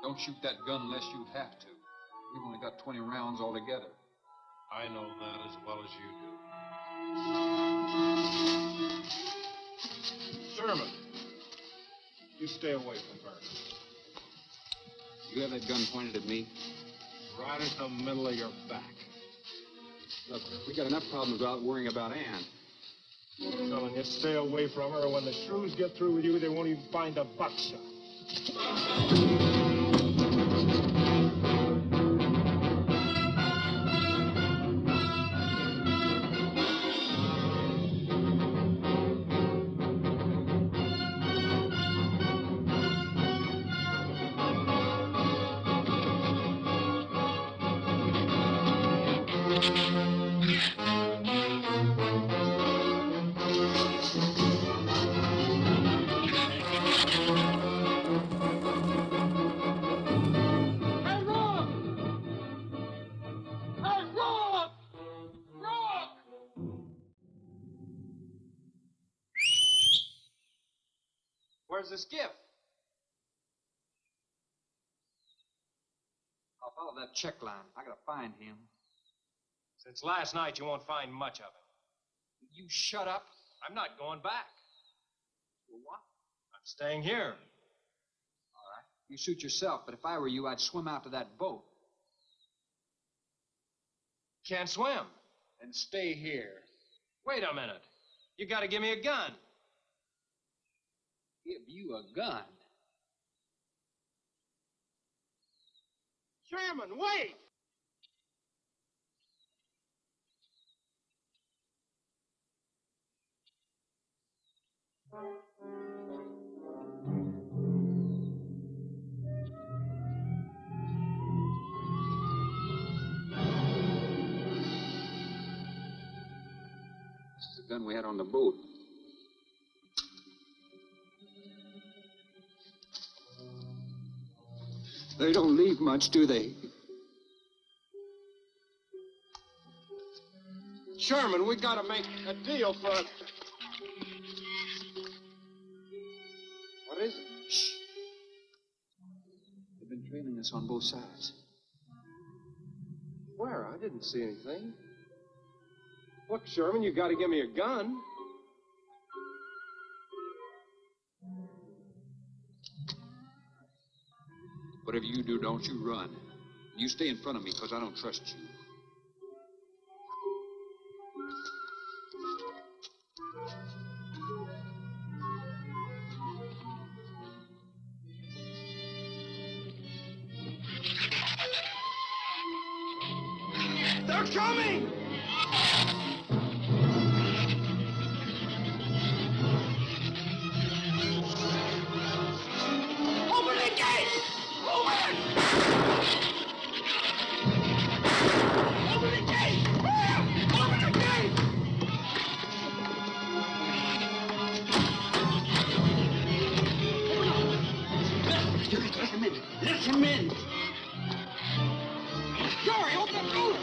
Speaker 8: Don't shoot that gun unless you have to. We've only got 20 rounds altogether.
Speaker 6: I know that as well as you do. Sherman, you stay away from her.
Speaker 8: You have that gun pointed at me?
Speaker 6: Right in the middle of your back.
Speaker 8: Look, we got enough problems without worrying about Ann.
Speaker 6: I'm telling you, stay away from her, or when the shrews get through with you, they won't even find a buckshot.
Speaker 8: Where's the skiff? I'll follow that check line. I gotta find him.
Speaker 6: Since last night, you won't find much of him.
Speaker 8: You shut up.
Speaker 6: I'm not going back.
Speaker 8: Well, what?
Speaker 6: I'm staying here.
Speaker 8: All right. You suit yourself, but if I were you, I'd swim out to that boat.
Speaker 6: Can't swim.
Speaker 8: And stay here.
Speaker 6: Wait a minute. You gotta give me a gun.
Speaker 8: Give you a gun?
Speaker 6: Sherman, wait!
Speaker 8: This is the gun we had on the boat. They don't leave much, do they?
Speaker 6: Sherman, we gotta make a deal for...
Speaker 8: What is it? Shh. They've been trailing us
Speaker 3: evidence on both sides.
Speaker 6: Where? I didn't see anything. Look, Sherman, you got to give me a gun.
Speaker 8: Whatever you do, don't you run. You stay in front of me, because I don't trust you.
Speaker 9: They're coming! Open the gate! Open! Open the gate! Open the gate!
Speaker 4: Let him in. Let him in.
Speaker 9: Hurry, open the door!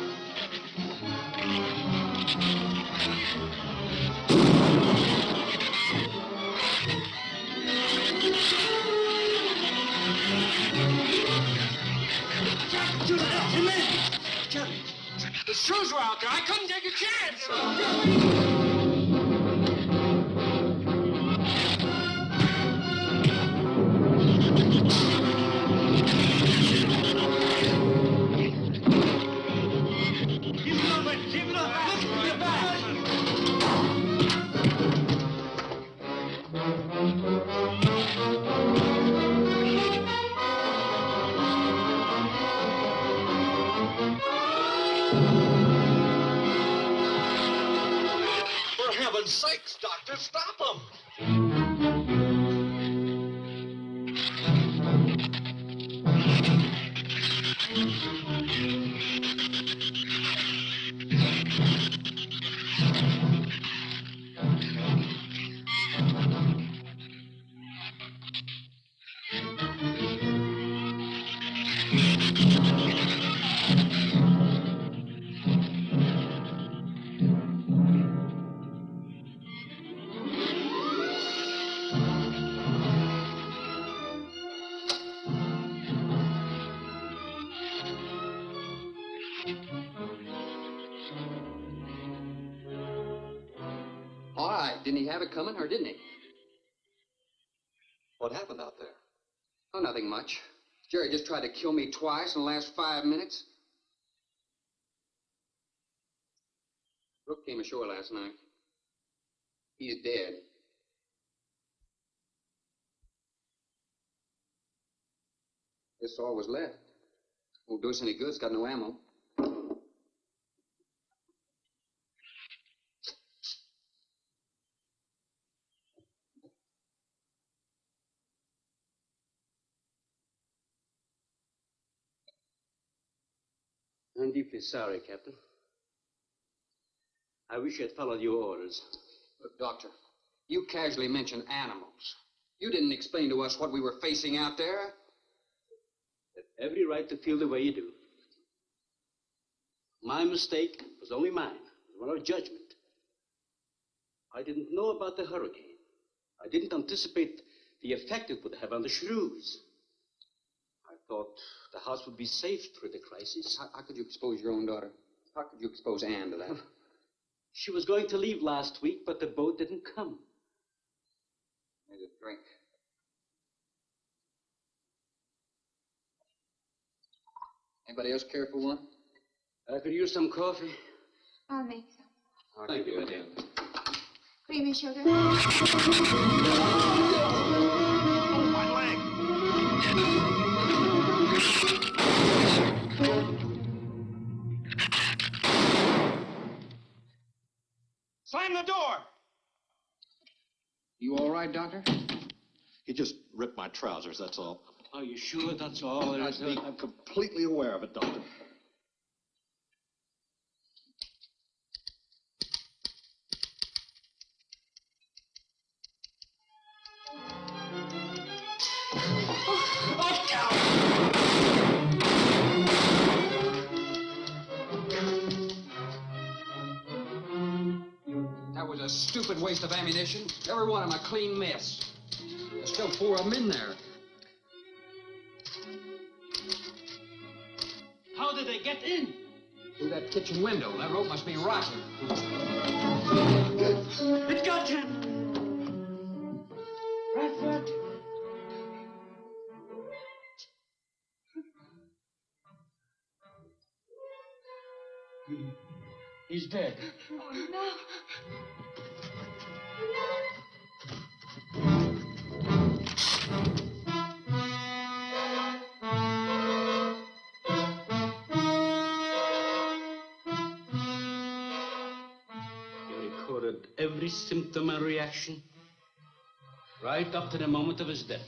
Speaker 4: Judder, let him in. Judder.
Speaker 9: The shrews were out there. I couldn't take a chance.
Speaker 4: Keep moving. Keep moving. Get back.
Speaker 1: For heaven's sakes, Doctor, stop them!
Speaker 8: All right, didn't he have it coming, or didn't he?
Speaker 1: What happened out there?
Speaker 8: Oh, nothing much. Jerry just tried to kill me twice in the last 5 minutes. Brooke came ashore last night. He's dead. This all was left. Won't do us any good. It's got no ammo.
Speaker 4: I'm deeply sorry, Captain. I wish I'd followed your orders.
Speaker 8: Look, Doctor, you casually mentioned animals. You didn't explain to us what we were facing out there.
Speaker 4: You have every right to feel the way you do. My mistake was only mine. It was one of judgment. I didn't know about the hurricane. I didn't anticipate the effect it would have on the shrews. I thought the house would be safe through the crisis.
Speaker 8: How could you expose your own daughter? How could you expose Anne to that?
Speaker 4: She was going to leave last week, but the boat didn't come.
Speaker 8: Here's a drink. Anybody else care for one?
Speaker 4: I could use some coffee.
Speaker 5: I'll make some.
Speaker 8: Oh,
Speaker 4: Thank you, madam.
Speaker 5: Creamy sugar.
Speaker 9: My leg! Slam the door!
Speaker 8: You all right, Doctor?
Speaker 1: He just ripped my trousers, that's all.
Speaker 4: Are you sure that's all there is?
Speaker 1: I'm completely aware of it, Doctor.
Speaker 8: That was a stupid waste of ammunition. Every one of them a clean mess. There's still 4 of them in there.
Speaker 4: did they get in?
Speaker 8: Through that kitchen window. That rope must be rotten.
Speaker 4: It got him! Bradford! He's dead.
Speaker 5: Oh, no.
Speaker 4: He recorded every symptom and reaction, right up to the moment of his death.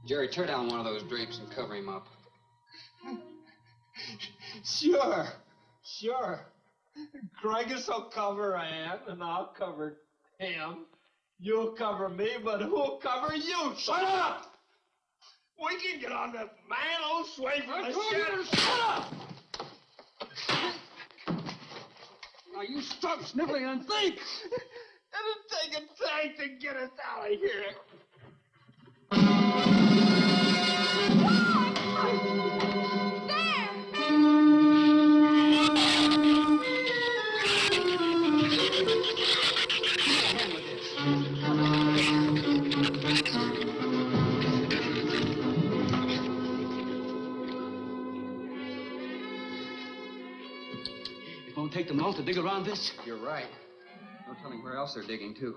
Speaker 8: Jerry, tear down one of those drapes and cover him up.
Speaker 9: Sure. Craigus will cover Ann, and I'll cover him. You'll cover me, but who'll cover you? Shut up! We can get on the man old sway from the shed.
Speaker 4: Shut up! Now you stop sniveling and think!
Speaker 9: It'll take a tank to get us out of here.
Speaker 4: It won't take them long to dig around this.
Speaker 8: You're right. No telling where else they're digging, too.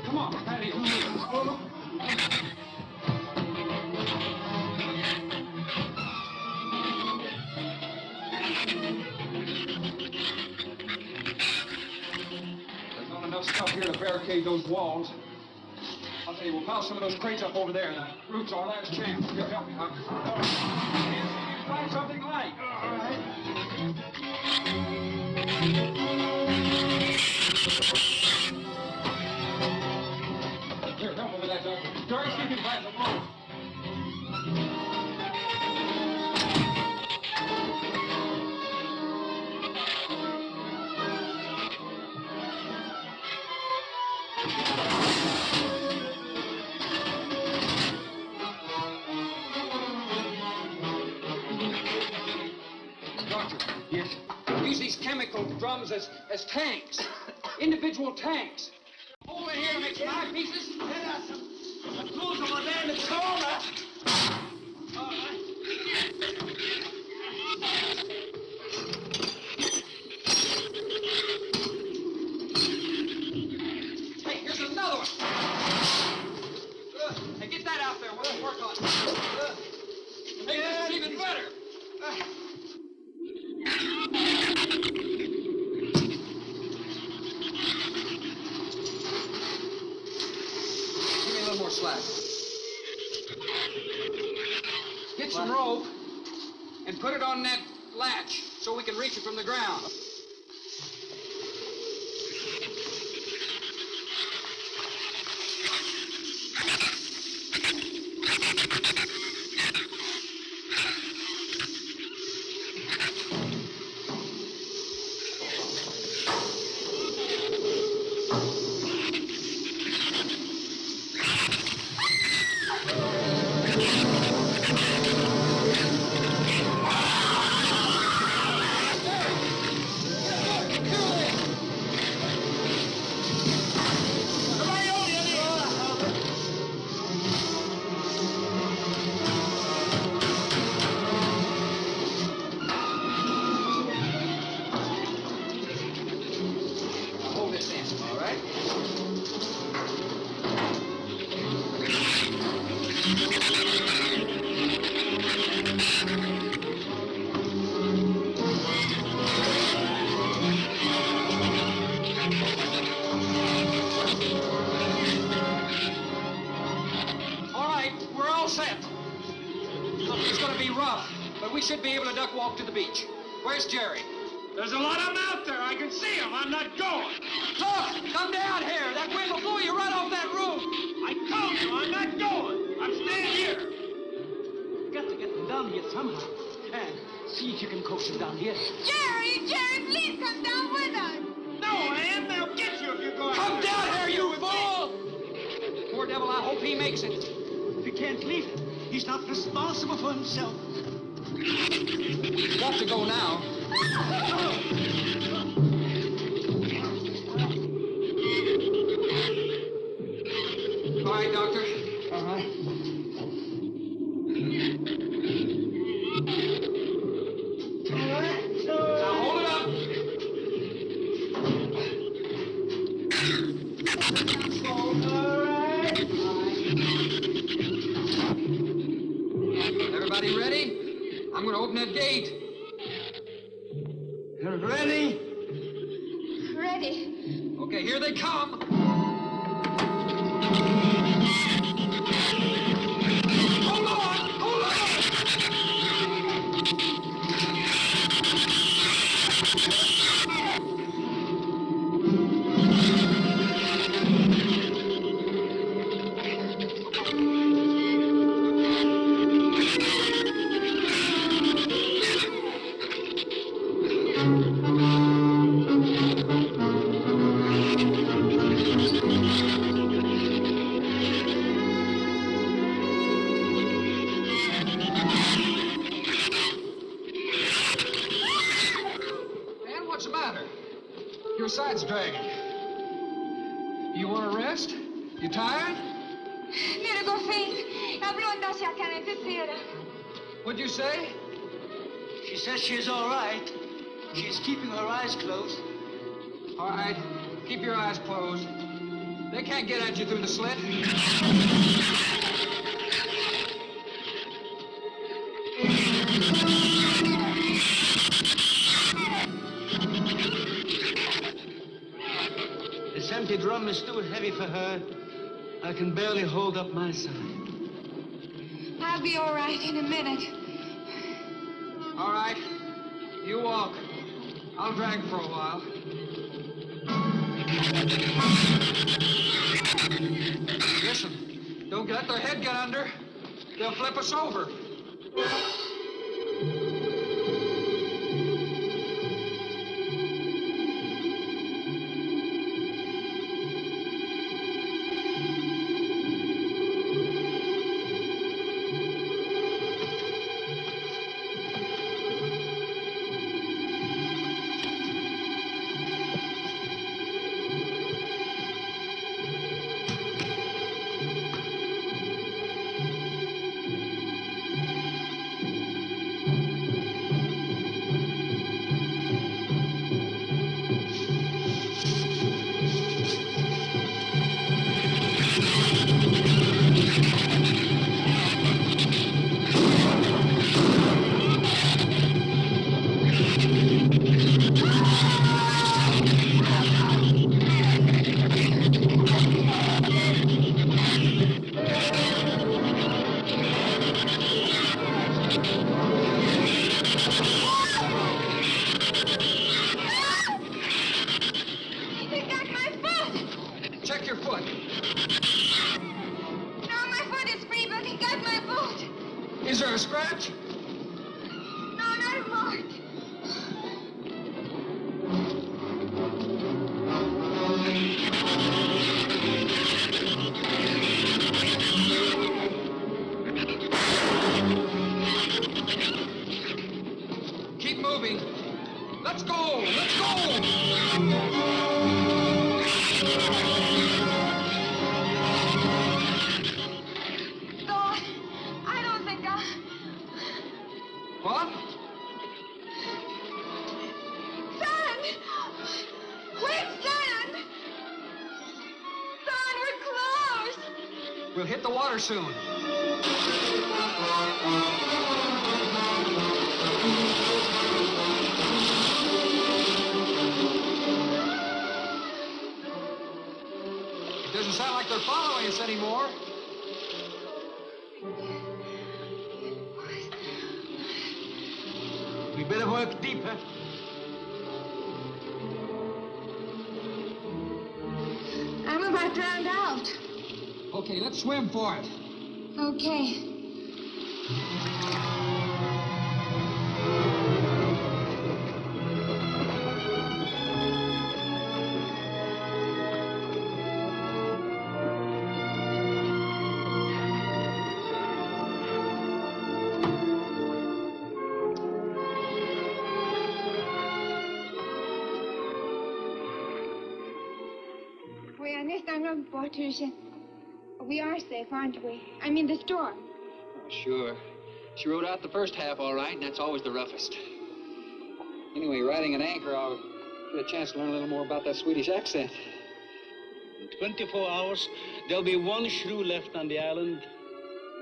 Speaker 4: Come on, Patty.
Speaker 8: There's not enough stuff here to barricade those walls. I'll tell you, we'll pile some of those crates up over there. The roof's our last chance. Here, help me. Find something light. All right. Here, help me with that, Doctor. Jerry, see if you can find some rope. Doctor. Yes? Use these chemical drums as tanks. Individual tanks. Over here to make some eyepieces. Get us some tools over there in the corner. All right. Hey, here's another one. Hey, get that out there. We'll work on it. Make this even better. Give me a little more slack. Get some rope and put it on that latch so we can reach it from the ground. Hold this in, all right? All right, we're all set. Look, it's gonna be rough, but we should be able to duck walk to the beach. Where's Jerry?
Speaker 6: There's a lot of them out there. I can see them. I'm not going.
Speaker 8: Look, come down here. That wind will blow you right off that roof.
Speaker 6: I told you I'm not going. I'm staying here.
Speaker 4: You've got to get them down here somehow. And see if you can coax them down here.
Speaker 5: Jerry, please come down with us.
Speaker 6: No, Ann, they'll get you if you go out.
Speaker 8: Come down here, you fool! Poor devil, I hope he makes it.
Speaker 4: We can't leave him. He's not responsible for himself.
Speaker 8: Got to go now. All right, Doctor.
Speaker 3: All right.
Speaker 8: Now hold it up. Everybody ready? I'm going to open that gate.
Speaker 3: Ready?
Speaker 5: Ready.
Speaker 8: Okay, here they come. Hold on! Hold on! Man, what's the matter? Your side's dragging. You want to rest? You tired?
Speaker 5: Mira, go faint. Habló hacia acá en tercera.
Speaker 8: What'd you say?
Speaker 4: She says she's all right. She's keeping her eyes closed.
Speaker 8: All right, keep your eyes closed. They can't get at you through the slit.
Speaker 4: This empty drum is too heavy for her. I can barely hold up my side.
Speaker 5: I'll be all right in a minute.
Speaker 8: All right, you walk. I'll drag for a while. Listen, don't let their head get under. They'll flip us over.
Speaker 5: He got my foot.
Speaker 8: Check your foot.
Speaker 5: No, my foot is free, but he got my boot.
Speaker 8: Is there a scratch?
Speaker 5: No, not a mark.
Speaker 8: Keep moving. Let's go! Let's go!
Speaker 5: Lord, I don't think
Speaker 8: What?
Speaker 5: Son! Where's Son? Son, we're close.
Speaker 8: We'll hit the water soon. It doesn't sound like they're following us anymore.
Speaker 4: We better work deeper.
Speaker 5: got drowned out.
Speaker 8: Okay, let's swim for it.
Speaker 5: Okay. We are safe, aren't we? I mean, the storm.
Speaker 8: Oh, sure. She rode out the first half all right, and that's always the roughest. Anyway, riding an anchor, I'll get a chance to learn a little more about that Swedish accent.
Speaker 4: In 24 hours, there'll be one shrew left on the island,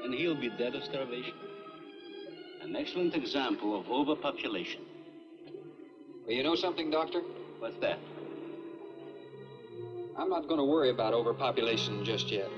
Speaker 4: and he'll be dead of starvation. An excellent example of overpopulation.
Speaker 8: Well, you know something, Doctor?
Speaker 4: What's that?
Speaker 8: I'm not going to worry about overpopulation just yet.